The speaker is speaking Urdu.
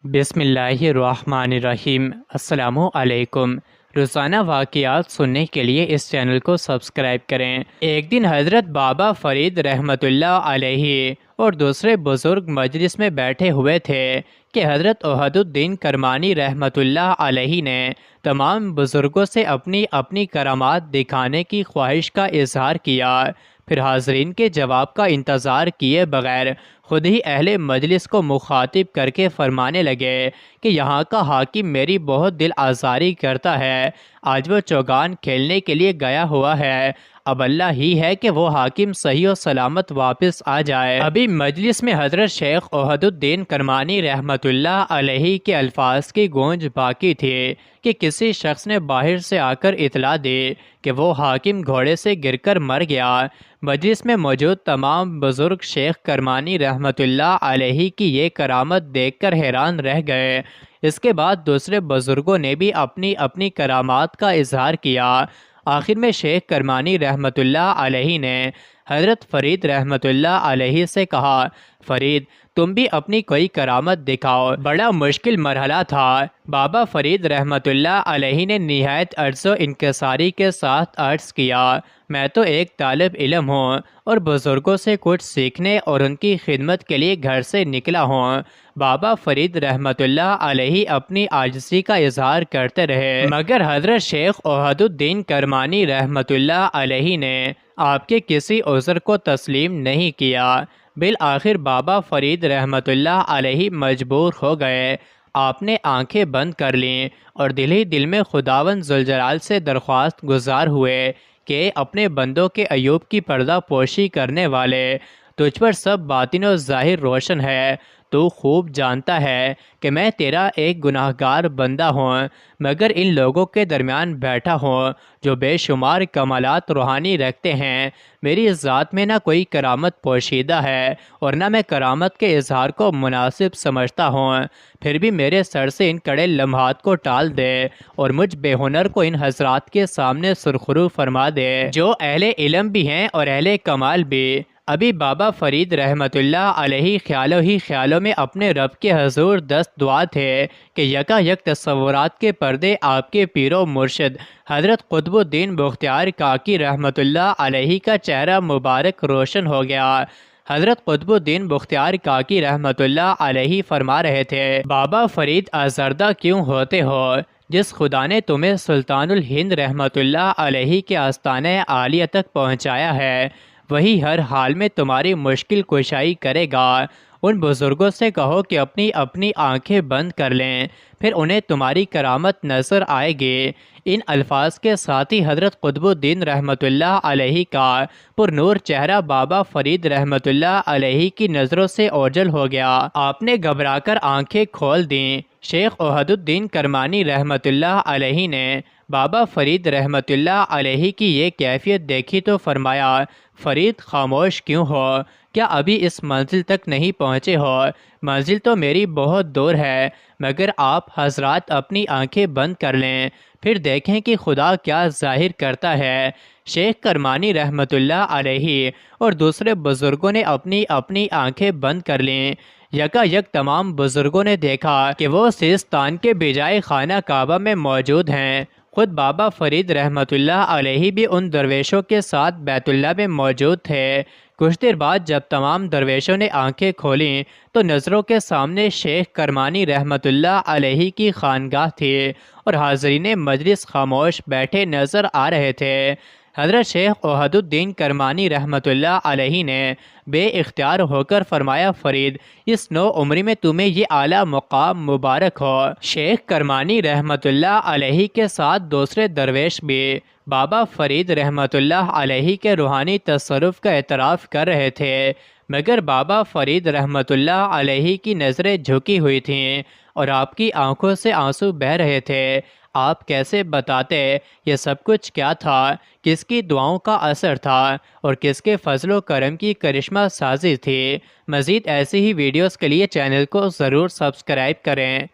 بسم اللہ الرحمن الرحیم۔ السلام علیکم۔ روزانہ واقعات سننے کے لیے اس چینل کو سبسکرائب کریں۔ ایک دن حضرت بابا فرید رحمۃ اللہ علیہ اور دوسرے بزرگ مجلس میں بیٹھے ہوئے تھے کہ حضرت احد الدین کرمانی رحمۃ اللہ علیہ نے تمام بزرگوں سے اپنی اپنی کرامات دکھانے کی خواہش کا اظہار کیا۔ پھر حاضرین کے جواب کا انتظار کیے بغیر خود ہی اہل مجلس کو مخاطب کر کے فرمانے لگے کہ یہاں کا حاکم میری بہت دل آزاری کرتا ہے۔ آج وہ چوگان کھیلنے کے لیے گیا ہوا ہے، اب اللہ ہی ہے کہ وہ حاکم صحیح و سلامت واپس آ جائے۔ ابھی مجلس میں حضرت شیخ احد الدین کرمانی رحمۃ اللہ علیہ کے الفاظ کی گونج باقی تھی کہ کسی شخص نے باہر سے آ کر اطلاع دی کہ وہ حاکم گھوڑے سے گر کر مر گیا۔ مجلس میں موجود تمام بزرگ شیخ کرمانی رحمۃ اللہ علیہ کی یہ کرامت دیکھ کر حیران رہ گئے۔ اس کے بعد دوسرے بزرگوں نے بھی اپنی اپنی کرامات کا اظہار کیا۔ آخر میں شیخ کرمانی رحمۃ اللہ علیہ نے حضرت فرید رحمۃ اللہ علیہ سے کہا، فرید تم بھی اپنی کوئی کرامت دکھاؤ۔ بڑا مشکل مرحلہ تھا۔ بابا فرید رحمۃ اللہ علیہ نے نہایت عجز و انکساری کے ساتھ عرض کیا، میں تو ایک طالب علم ہوں اور بزرگوں سے کچھ سیکھنے اور ان کی خدمت کے لیے گھر سے نکلا ہوں۔ بابا فرید رحمۃ اللہ علیہ اپنی عاجزی کا اظہار کرتے رہے، مگر حضرت شیخ احد الدین کرمانی رحمۃ اللہ علیہ نے آپ کے کسی عذر کو تسلیم نہیں کیا۔ بالآخر بابا فرید رحمۃ اللہ علیہ مجبور ہو گئے۔ آپ نے آنکھیں بند کر لیں اور دل ہی دل میں خداوند ذوالجلال سے درخواست گزار ہوئے کہ اپنے بندوں کے عیوب کی پردہ پوشی کرنے والے، تجھ پر سب باطن و ظاہر روشن ہے، تو خوب جانتا ہے کہ میں تیرا ایک گناہ گار بندہ ہوں، مگر ان لوگوں کے درمیان بیٹھا ہوں جو بے شمار کمالات روحانی رکھتے ہیں۔ میری ذات میں نہ کوئی کرامت پوشیدہ ہے اور نہ میں کرامت کے اظہار کو مناسب سمجھتا ہوں، پھر بھی میرے سر سے ان کڑے لمحات کو ٹال دے اور مجھ بے ہنر کو ان حضرات کے سامنے سرخرو فرما دے جو اہل علم بھی ہیں اور اہل کمال بھی۔ ابھی بابا فرید رحمۃ اللہ علیہ خیالوں ہی خیالوں میں اپنے رب کے حضور دست دعا تھے کہ یکا یک تصورات کے پردے آپ کے پیر و مرشد حضرت قطب الدین بختیار کاکی رحمۃ اللہ علیہ کا چہرہ مبارک روشن ہو گیا۔ حضرت قطب الدین بختیار کاکی رحمۃ اللہ علیہ فرما رہے تھے، بابا فرید آزردہ کیوں ہوتے ہو؟ جس خدا نے تمہیں سلطان الہند رحمۃ اللہ علیہ کے آستانہ عالیہ تک پہنچایا ہے، وہی ہر حال میں تمہاری مشکل کشائی کرے گا۔ ان بزرگوں سے کہو کہ اپنی اپنی آنکھیں بند کر لیں، پھر انہیں تمہاری کرامت نظر آئے گی۔ ان الفاظ کے ساتھ ہی حضرت قطب الدین رحمۃ اللہ علیہ کا پر نور چہرہ بابا فرید رحمۃ اللہ علیہ کی نظروں سے اوجھل ہو گیا۔ آپ نے گھبرا کر آنکھیں کھول دیں۔ شیخ احد الدین کرمانی رحمۃ اللہ علیہ نے بابا فرید رحمۃ اللہ علیہ کی یہ کیفیت دیکھی تو فرمایا، فرید خاموش کیوں ہو؟ کیا ابھی اس منزل تک نہیں پہنچے ہو؟ منزل تو میری بہت دور ہے، مگر آپ حضرات اپنی آنکھیں بند کر لیں، پھر دیکھیں کہ خدا کیا ظاہر کرتا ہے۔ شیخ کرمانی رحمۃ اللہ علیہ اور دوسرے بزرگوں نے اپنی اپنی آنکھیں بند کر لیں۔ یکا یک تمام بزرگوں نے دیکھا کہ وہ سیستان کے بجائے خانہ کعبہ میں موجود ہیں۔ خود بابا فرید رحمۃ اللہ علیہ بھی ان درویشوں کے ساتھ بیت اللہ میں موجود تھے۔ کچھ دیر بعد جب تمام درویشوں نے آنکھیں کھولیں تو نظروں کے سامنے شیخ کرمانی رحمۃ اللہ علیہ کی خانگاہ تھی اور حاضرین مجلس خاموش بیٹھے نظر آ رہے تھے۔ حضرت شیخ احد الدین کرمانی رحمۃ اللہ علیہ نے بے اختیار ہو کر فرمایا، فرید اس نو عمری میں تمہیں یہ اعلیٰ مقام مبارک ہو۔ شیخ کرمانی رحمۃ اللہ علیہ کے ساتھ دوسرے درویش بھی بابا فرید رحمۃ اللہ علیہ کے روحانی تصرف کا اعتراف کر رہے تھے، مگر بابا فرید رحمۃ اللہ علیہ کی نظریں جھکی ہوئی تھیں اور آپ کی آنکھوں سے آنسو بہہ رہے تھے۔ آپ کیسے بتاتے یہ سب کچھ کیا تھا؟ کس کی دعاؤں کا اثر تھا اور کس کے فضل و کرم کی کرشمہ سازی تھی؟ مزید ایسی ہی ویڈیوز کے لیے چینل کو ضرور سبسکرائب کریں۔